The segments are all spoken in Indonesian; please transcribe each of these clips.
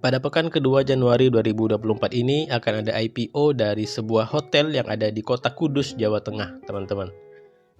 Pada pekan kedua Januari 2024 ini akan ada IPO dari sebuah hotel yang ada di kota Kudus, Jawa Tengah, teman-teman.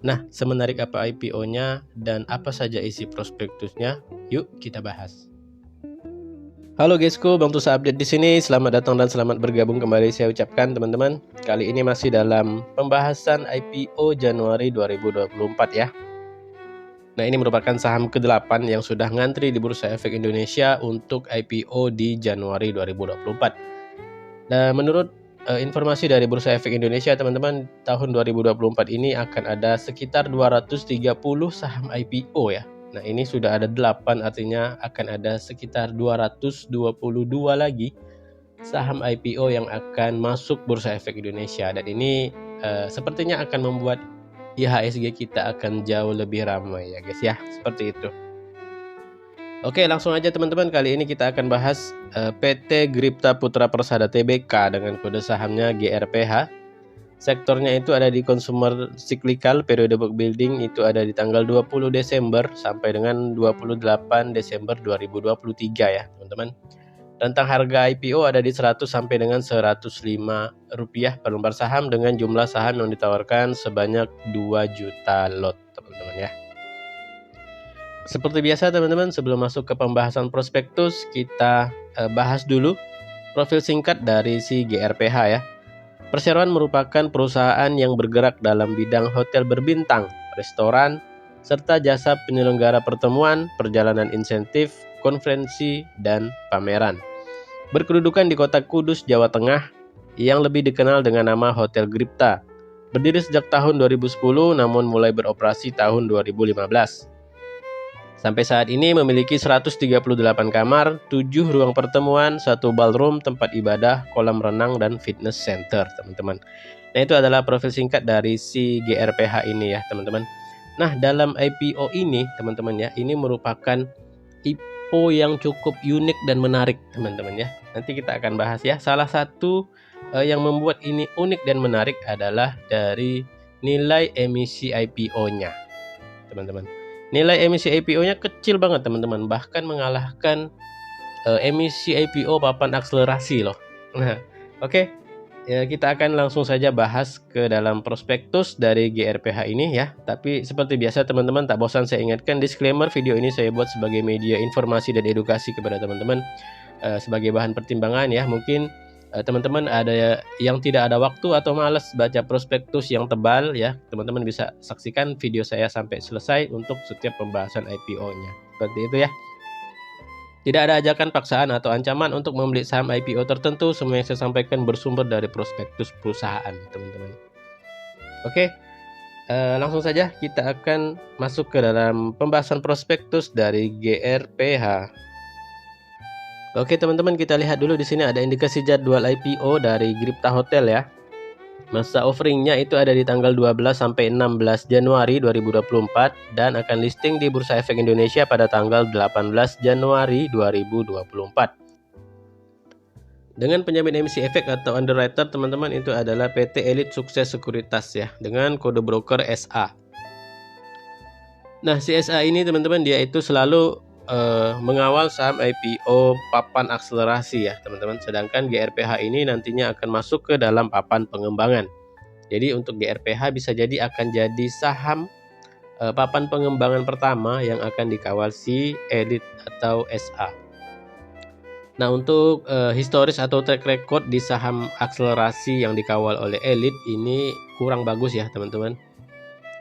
Nah, semenarik apa IPO-nya dan apa saja isi prospektusnya? Yuk kita bahas. Halo guysku, Bang Tusa update di sini. Selamat datang dan selamat bergabung kembali saya ucapkan teman-teman. Kali ini masih dalam pembahasan IPO Januari 2024 ya. Nah, ini merupakan saham ke-8 yang sudah ngantri di Bursa Efek Indonesia untuk IPO di Januari 2024. Dan menurut informasi dari Bursa Efek Indonesia, teman-teman, tahun 2024 ini akan ada sekitar 230 saham IPO ya. Nah, ini sudah ada 8, artinya akan ada sekitar 222 lagi saham IPO yang akan masuk Bursa Efek Indonesia. Dan ini sepertinya akan membuat IHSG kita akan jauh lebih ramai ya guys ya, seperti itu. Oke, langsung aja teman-teman, kali ini kita akan bahas PT Gripta Putra Persada Tbk dengan kode sahamnya GRPH. Sektornya itu ada di consumer cyclical, periode book building itu ada di tanggal 20 Desember sampai dengan 28 Desember 2023 ya teman-teman. Rentang harga IPO ada di 100 sampai dengan 105 rupiah per lembar saham dengan jumlah saham yang ditawarkan sebanyak 2 juta lot teman-teman ya. Seperti biasa teman-teman, sebelum masuk ke pembahasan prospektus, kita bahas dulu profil singkat dari si GRPH ya. Perseroan merupakan perusahaan yang bergerak dalam bidang hotel berbintang, restoran, serta jasa penyelenggara pertemuan, perjalanan insentif, konferensi, dan pameran. Berkedudukan di kota Kudus, Jawa Tengah, yang lebih dikenal dengan nama Hotel Gripta. Berdiri sejak tahun 2010 namun mulai beroperasi tahun 2015. Sampai saat ini memiliki 138 kamar, 7 ruang pertemuan, 1 ballroom, tempat ibadah, kolam renang, dan fitness center teman-teman. Nah, itu adalah profil singkat dari si GRPH ini ya teman-teman. Nah, dalam IPO ini teman-teman ya, ini merupakan IPO yang cukup unik dan menarik teman-teman ya. Nanti kita akan bahas ya. Salah satu yang membuat ini unik dan menarik adalah dari nilai emisi IPO-nya teman-teman. Nilai emisi IPO-nya kecil banget teman-teman, bahkan mengalahkan emisi IPO papan akselerasi loh. Nah, oke. Ya, kita akan langsung saja bahas ke dalam prospektus dari GRPH ini ya. Tapi seperti biasa teman-teman, tak bosan saya ingatkan, disclaimer video ini saya buat sebagai media informasi dan edukasi kepada teman-teman sebagai bahan pertimbangan ya. Mungkin teman-teman ada yang tidak ada waktu atau malas baca prospektus yang tebal ya, teman-teman bisa saksikan video saya sampai selesai untuk setiap pembahasan IPO-nya. Seperti itu ya. Tidak ada ajakan paksaan atau ancaman untuk membeli saham IPO tertentu. Semua yang saya sampaikan bersumber dari prospektus perusahaan, teman-teman. Oke, langsung saja kita akan masuk ke dalam pembahasan prospektus dari GRPH. Oke, teman-teman, kita lihat dulu di sini ada indikasi jadwal IPO dari Gripta Hotel ya. Masa offeringnya itu ada di tanggal 12 sampai 16 Januari 2024 dan akan listing di Bursa Efek Indonesia pada tanggal 18 Januari 2024. Dengan penjamin emisi efek atau underwriter teman-teman itu adalah PT Elite Sukses Sekuritas ya, dengan kode broker SA. Nah, si SA ini teman-teman dia itu selalu mengawal saham IPO papan akselerasi ya teman-teman, sedangkan GRPH ini nantinya akan masuk ke dalam papan pengembangan. Jadi untuk GRPH bisa jadi akan jadi saham papan pengembangan pertama yang akan dikawal si Elite atau SA. Nah, untuk historis atau track record di saham akselerasi yang dikawal oleh Elite ini kurang bagus ya teman-teman.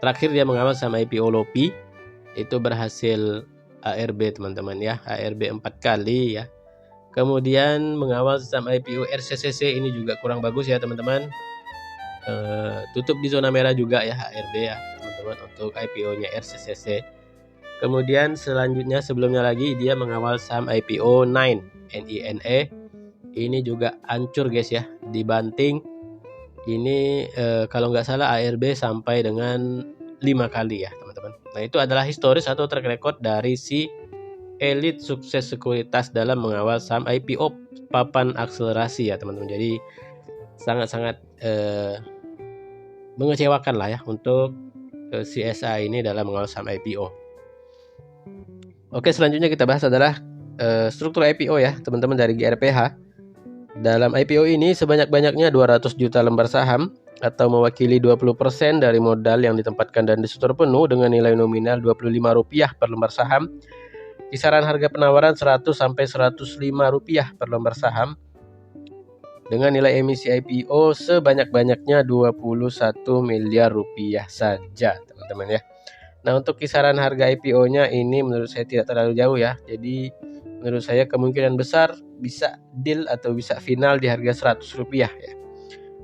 Terakhir dia mengawal saham IPO Lopi itu berhasil ARB teman-teman ya, ARB 4 kali ya. Kemudian mengawal saham IPO RCCC ini juga kurang bagus ya teman-teman. Tutup di zona merah juga ya ARB ya teman-teman untuk IPO-nya RCCC. Kemudian selanjutnya sebelumnya lagi dia mengawal saham IPO NINE. Ini juga hancur guys ya, dibanting. Ini kalau nggak salah ARB sampai dengan 5 kali ya teman-teman. Nah, itu adalah historis atau track record dari si Elite Sukses Sekuritas dalam mengawal saham IPO papan akselerasi ya teman-teman. Jadi sangat-sangat mengecewakan lah ya untuk CSA ini dalam mengawal saham IPO. Oke, selanjutnya kita bahas adalah struktur IPO ya teman-teman dari GRPH. Dalam IPO ini sebanyak-banyaknya 200 juta lembar saham atau mewakili 20% dari modal yang ditempatkan dan disetor penuh dengan nilai nominal Rp25 per lembar saham. Kisaran harga penawaran Rp100 sampai Rp105 per lembar saham dengan nilai emisi IPO sebanyak-banyaknya Rp21 miliar saja teman-teman ya. Nah, untuk kisaran harga IPO-nya ini menurut saya tidak terlalu jauh ya. Jadi menurut saya kemungkinan besar bisa deal atau bisa final di harga Rp100 ya.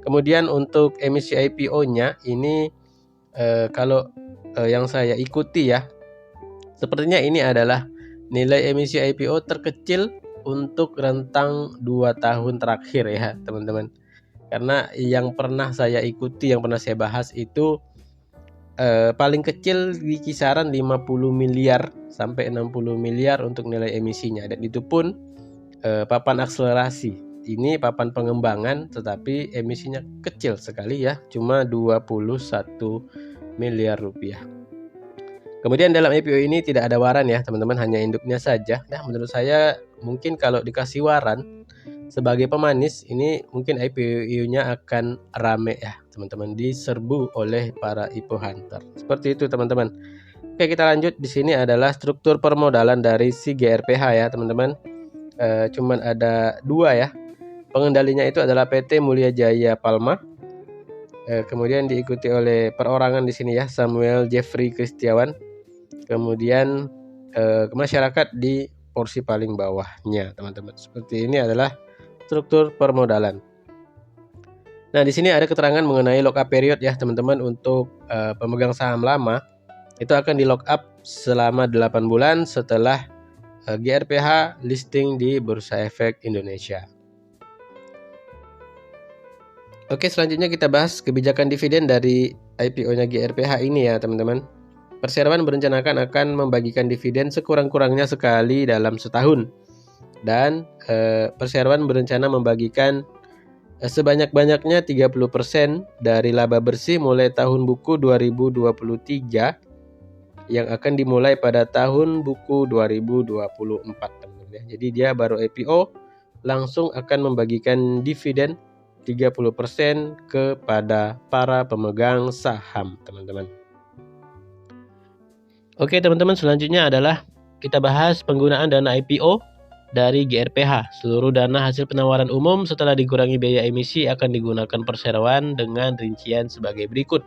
Kemudian untuk emisi IPO-nya ini kalau yang saya ikuti ya, sepertinya ini adalah nilai emisi IPO terkecil untuk rentang 2 tahun terakhir ya teman-teman. Karena yang pernah saya ikuti, yang pernah saya bahas itu paling kecil di kisaran 50 miliar sampai 60 miliar untuk nilai emisinya, dan itu pun papan akselerasi. Ini papan pengembangan tetapi emisinya kecil sekali ya, cuma 21 miliar rupiah. Kemudian dalam IPO ini tidak ada waran ya teman-teman, hanya induknya saja. Nah, menurut saya mungkin kalau dikasih waran sebagai pemanis, ini mungkin IPO-nya akan rame ya teman-teman, diserbu oleh para IPO hunter. Seperti itu teman-teman. Oke, kita lanjut. Di sini adalah struktur permodalan dari si GRPH ya teman-teman. Cuman ada 2 ya. Pengendalinya itu adalah PT Mulia Jaya Palma. Kemudian diikuti oleh perorangan di sini ya, Samuel Jeffrey Kristiawan. Kemudian masyarakat di porsi paling bawahnya teman-teman. Seperti ini adalah struktur permodalan. Nah, di sini ada keterangan mengenai lock up period ya teman-teman. Untuk pemegang saham lama itu akan di lock up selama 8 bulan setelah GRPH listing di Bursa Efek Indonesia. Oke, selanjutnya kita bahas kebijakan dividen dari IPO-nya GRPH ini ya teman-teman. Perseroan berencanakan akan membagikan dividen sekurang-kurangnya sekali dalam setahun. Dan perseroan berencana membagikan sebanyak-banyaknya 30% dari laba bersih mulai tahun buku 2023 yang akan dimulai pada tahun buku 2024 teman-teman ya. Jadi dia baru IPO langsung akan membagikan dividen 30% kepada para pemegang saham teman-teman. Oke teman-teman, selanjutnya adalah kita bahas penggunaan dana IPO dari GRPH. Seluruh dana hasil penawaran umum setelah dikurangi biaya emisi akan digunakan perseroan dengan rincian sebagai berikut.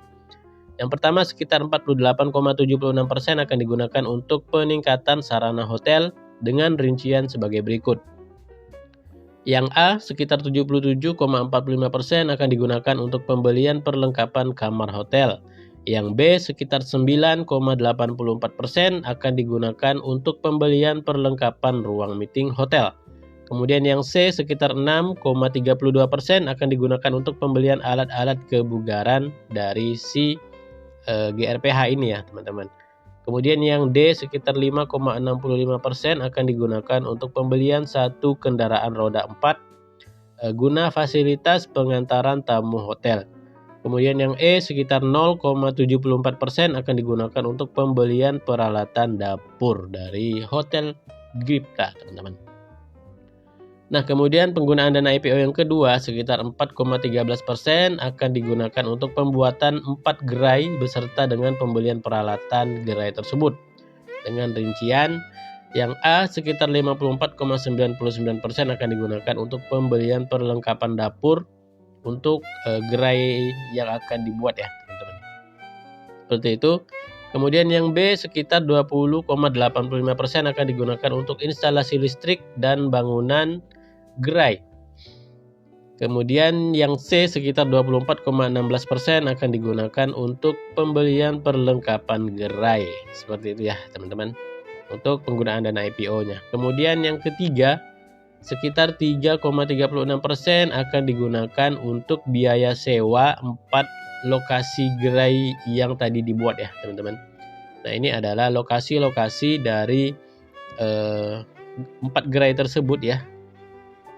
Yang pertama, sekitar 48,76% akan digunakan untuk peningkatan sarana hotel dengan rincian sebagai berikut. Yang A, sekitar 77,45% akan digunakan untuk pembelian perlengkapan kamar hotel. Yang B, sekitar 9,84% akan digunakan untuk pembelian perlengkapan ruang meeting hotel. Kemudian yang C, sekitar 6,32% akan digunakan untuk pembelian alat-alat kebugaran dari si GRPH ini ya teman-teman. Kemudian yang D, sekitar 5,65% akan digunakan untuk pembelian satu kendaraan roda 4 guna fasilitas pengantaran tamu hotel. Kemudian yang E, sekitar 0,74% akan digunakan untuk pembelian peralatan dapur dari Hotel Gipta, teman-teman. Nah, kemudian penggunaan dana IPO yang kedua sekitar 4,13% akan digunakan untuk pembuatan 4 gerai beserta dengan pembelian peralatan gerai tersebut. Dengan rincian yang A, sekitar 54,99% akan digunakan untuk pembelian perlengkapan dapur untuk gerai yang akan dibuat ya teman-teman. Seperti itu. Kemudian yang B, sekitar 20,85% akan digunakan untuk instalasi listrik dan bangunan gerai. Kemudian yang C, sekitar 24,16% akan digunakan untuk pembelian perlengkapan gerai. Seperti itu ya teman-teman, untuk penggunaan dana IPO-nya. Kemudian yang ketiga, sekitar 3,36% akan digunakan untuk biaya sewa 4 lokasi gerai yang tadi dibuat ya teman-teman. Nah, ini adalah lokasi-lokasi dari 4 gerai tersebut ya.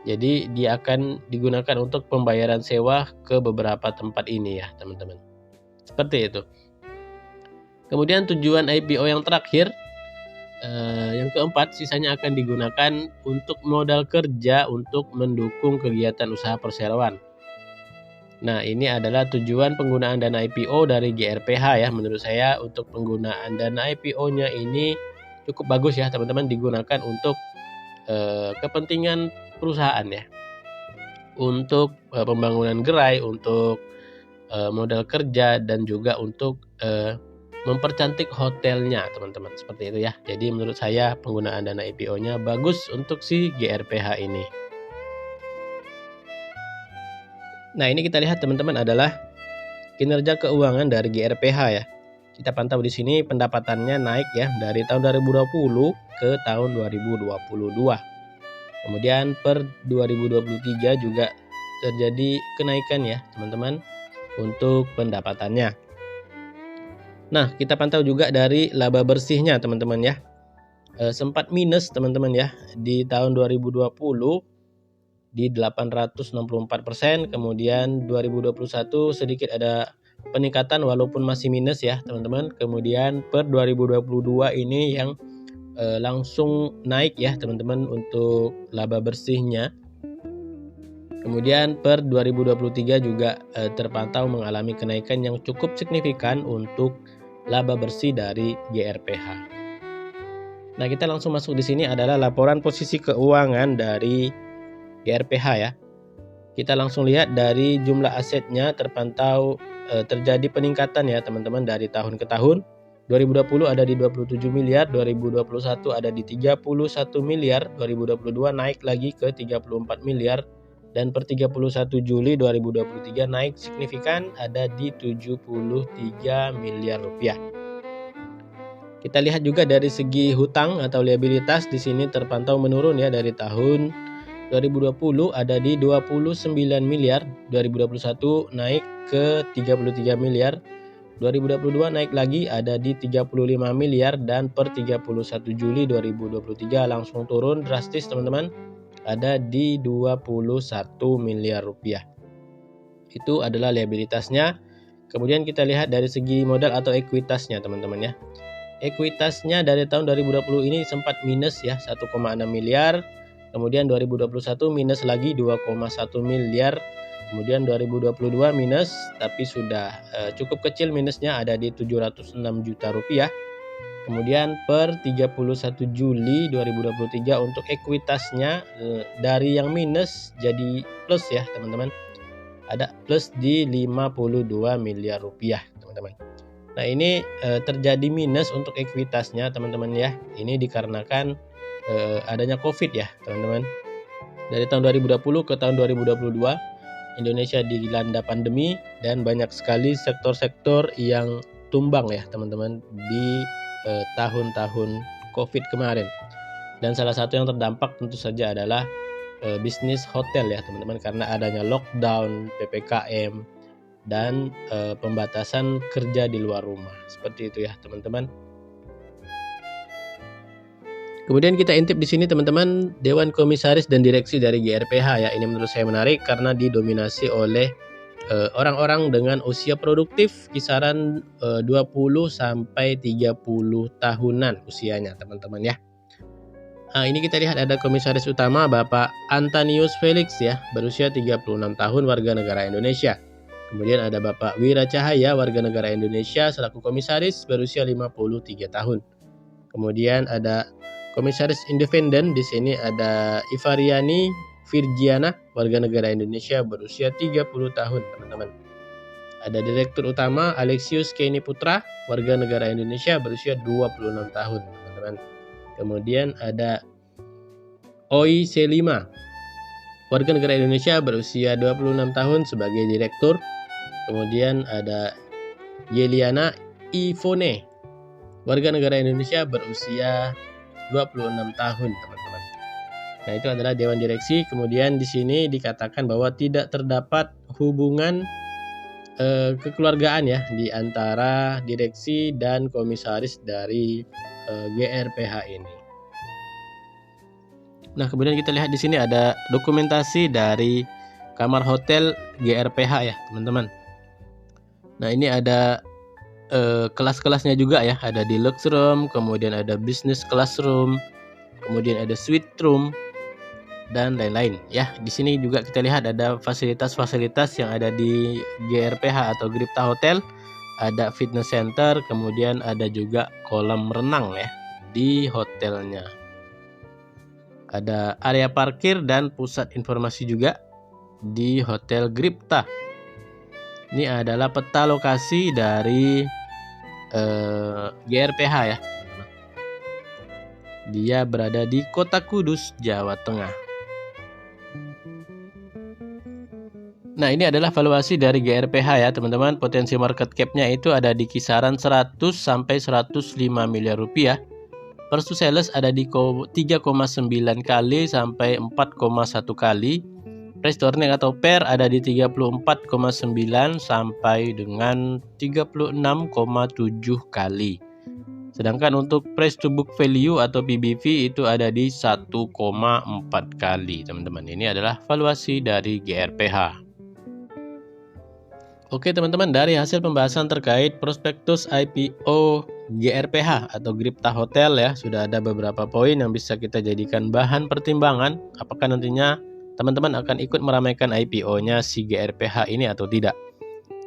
Jadi dia akan digunakan untuk pembayaran sewa ke beberapa tempat ini ya teman-teman. Seperti itu. Kemudian tujuan IPO yang terakhir Yang keempat, sisanya akan digunakan untuk modal kerja untuk mendukung kegiatan usaha perseroan. Nah, ini adalah tujuan penggunaan dana IPO dari GRPH ya. Menurut saya untuk penggunaan dana IPO-nya ini cukup bagus ya teman-teman, digunakan untuk kepentingan perusahaan ya. Untuk pembangunan gerai, untuk modal kerja, dan juga untuk mempercantik hotelnya teman-teman, seperti itu ya. Jadi menurut saya penggunaan dana IPO-nya bagus untuk si GRPH ini. Nah, ini kita lihat teman-teman adalah kinerja keuangan dari GRPH ya. Kita pantau di sini pendapatannya naik ya dari tahun 2020 ke tahun 2022. Kemudian per 2023 juga terjadi kenaikan ya teman-teman untuk pendapatannya. Nah, kita pantau juga dari laba bersihnya teman-teman ya. Sempat minus teman-teman ya di tahun 2020 di 864%, kemudian 2021 sedikit ada peningkatan walaupun masih minus ya teman-teman. Kemudian per 2022 ini yang langsung naik ya teman-teman untuk laba bersihnya. Kemudian per 2023 juga terpantau mengalami kenaikan yang cukup signifikan untuk laba bersih dari GRPH. Nah, kita langsung masuk di sini adalah laporan posisi keuangan dari GRPH ya. Kita langsung lihat dari jumlah asetnya terpantau terjadi peningkatan ya teman-teman dari tahun ke tahun. 2020 ada di 27 miliar, 2021 ada di 31 miliar, 2022 naik lagi ke 34 miliar. Dan per 31 Juli 2023 naik signifikan ada di 73 miliar rupiah. Kita lihat juga dari segi hutang atau liabilitas di sini terpantau menurun ya dari tahun 2020 ada di 29 miliar, 2021 naik ke 33 miliar, 2022 naik lagi ada di 35 miliar dan per 31 Juli 2023 langsung turun drastis teman-teman. Ada di 21 miliar rupiah. Itu adalah liabilitasnya. Kemudian kita lihat dari segi modal atau ekuitasnya teman-teman ya. Ekuitasnya dari tahun 2020 ini sempat minus ya 1,6 miliar. Kemudian 2021 minus lagi 2,1 miliar. Kemudian 2022 minus tapi sudah cukup kecil minusnya ada di 706 juta rupiah. Kemudian per 31 Juli 2023 untuk ekuitasnya dari yang minus jadi plus ya teman-teman. Ada plus di 52 miliar rupiah teman-teman. Nah, ini terjadi minus untuk ekuitasnya teman-teman ya. Ini dikarenakan adanya COVID ya teman-teman. Dari tahun 2020 ke tahun 2022 Indonesia dilanda pandemi dan banyak sekali sektor-sektor yang tumbang ya teman-teman di tahun-tahun COVID kemarin. Dan salah satu yang terdampak tentu saja adalah bisnis hotel ya teman-teman, karena adanya lockdown, PPKM, dan pembatasan kerja di luar rumah. Seperti itu ya teman-teman. Kemudian kita intip di sini teman-teman Dewan Komisaris dan Direksi dari GRPH ya. Ini menurut saya menarik karena didominasi oleh orang-orang dengan usia produktif kisaran 20 sampai 30 tahunan usianya teman-teman ya. Nah, ini kita lihat ada komisaris utama Bapak Antonius Felix ya, berusia 36 tahun, warga negara Indonesia. Kemudian ada Bapak Wira Cahaya, warga negara Indonesia, selaku komisaris, berusia 53 tahun. Kemudian ada komisaris independen, di sini ada Ivariani Virgiana, warga negara Indonesia, berusia 30 tahun teman-teman. Ada direktur utama Alexius Kenny Putra, warga negara Indonesia, berusia 26 tahun teman-teman. Kemudian ada Oi Selima, warga negara Indonesia, berusia 26 tahun sebagai direktur. Kemudian ada Yeliana Ivone, warga negara Indonesia, berusia 26 tahun teman-teman. Nah, itu adalah Dewan Direksi. Kemudian di sini dikatakan bahwa tidak terdapat hubungan kekeluargaan ya di antara direksi dan komisaris dari GRPH ini. Nah, kemudian kita lihat di sini ada dokumentasi dari kamar hotel GRPH ya, teman-teman. Nah, ini ada kelas-kelasnya juga ya, ada deluxe room, kemudian ada business classroom, kemudian ada suite room dan lain-lain ya. Di sini juga kita lihat ada fasilitas-fasilitas yang ada di GRPH atau Gripta Hotel. Ada fitness center, kemudian ada juga kolam renang ya di hotelnya. Ada area parkir dan pusat informasi juga di Hotel Gripta. Ini adalah peta lokasi dari GRPH ya. Dia berada di Kota Kudus, Jawa Tengah. Nah, ini adalah valuasi dari GRPH ya teman-teman. Potensi market cap-nya itu ada di kisaran 100 sampai 105 miliar rupiah. Price to sales ada di 3,9 kali sampai 4,1 kali. Price to earning atau PER ada di 34,9 sampai dengan 36,7 kali. Sedangkan untuk price to book value atau PBV itu ada di 1,4 kali teman-teman. Ini adalah valuasi dari GRPH. Oke teman-teman, dari hasil pembahasan terkait prospektus IPO GRPH atau Gripta Hotel ya, sudah ada beberapa poin yang bisa kita jadikan bahan pertimbangan apakah nantinya teman-teman akan ikut meramaikan IPO-nya si GRPH ini atau tidak.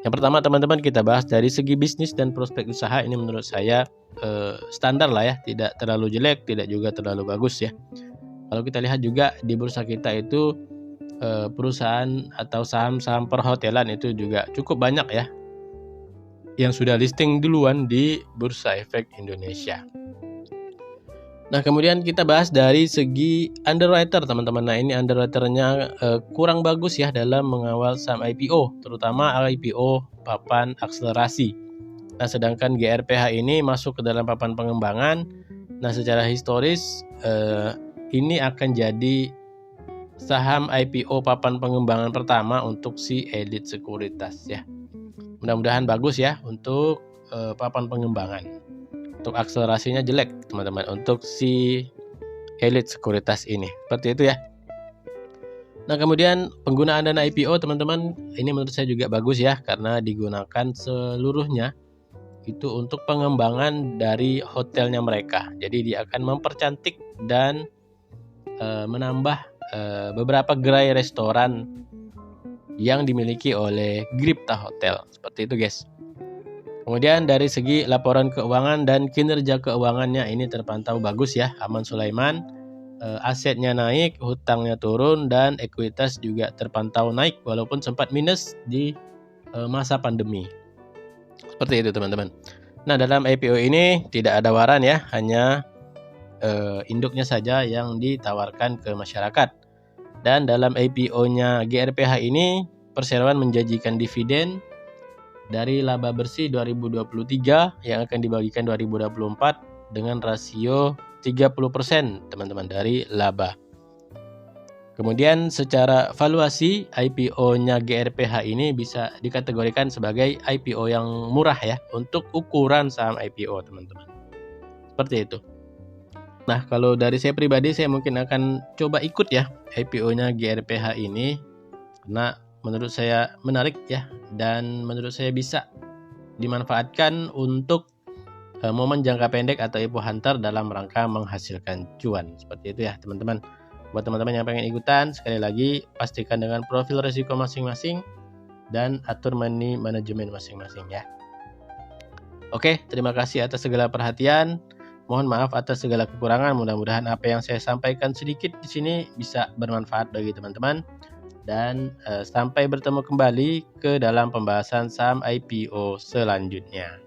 Yang pertama teman-teman, kita bahas dari segi bisnis dan prospek usaha. Ini menurut saya standar lah ya, tidak terlalu jelek, tidak juga terlalu bagus ya. Kalau kita lihat juga di bursa kita itu perusahaan atau saham-saham perhotelan itu juga cukup banyak ya yang sudah listing duluan di Bursa Efek Indonesia. Nah, kemudian kita bahas dari segi underwriter teman-teman. Nah, ini underwriternya kurang bagus ya dalam mengawal saham IPO, terutama IPO papan akselerasi. Nah, sedangkan GRPH ini masuk ke dalam papan pengembangan. Nah, secara historis ini akan jadi saham IPO papan pengembangan pertama untuk si Elite Sekuritas ya. Mudah-mudahan bagus ya untuk papan pengembangan. Untuk akselerasinya jelek teman-teman untuk si Elite Sekuritas ini. Seperti itu ya. Nah, kemudian penggunaan dana IPO teman-teman, ini menurut saya juga bagus ya karena digunakan seluruhnya itu untuk pengembangan dari hotelnya mereka. Jadi dia akan mempercantik dan menambah beberapa gerai restoran yang dimiliki oleh Gripta Hotel. Seperti itu guys. Kemudian dari segi laporan keuangan dan kinerja keuangannya ini terpantau bagus ya. Aman Sulaiman, asetnya naik, hutangnya turun, dan ekuitas juga terpantau naik walaupun sempat minus di masa pandemi. Seperti itu teman-teman. Nah, dalam IPO ini tidak ada waran ya, hanya induknya saja yang ditawarkan ke masyarakat. Dan dalam IPO-nya GRPH ini perseroan menjanjikan dividen dari laba bersih 2023 yang akan dibagikan 2024 dengan rasio 30% teman-teman dari laba. Kemudian secara valuasi IPO-nya GRPH ini bisa dikategorikan sebagai IPO yang murah ya untuk ukuran saham IPO teman-teman. Seperti itu. Nah, kalau dari saya pribadi, saya mungkin akan coba ikut ya IPO-nya GRPH ini karena menurut saya menarik ya, dan menurut saya bisa dimanfaatkan untuk momen jangka pendek atau IPO hunter dalam rangka menghasilkan cuan. Seperti itu ya teman-teman. Buat teman-teman yang pengen ikutan, sekali lagi pastikan dengan profil risiko masing-masing dan atur money management masing-masing ya. Oke, terima kasih atas segala perhatian. Mohon maaf atas segala kekurangan. Mudah-mudahan apa yang saya sampaikan sedikit di sini bisa bermanfaat bagi teman-teman. Dan sampai bertemu kembali ke dalam pembahasan saham IPO selanjutnya.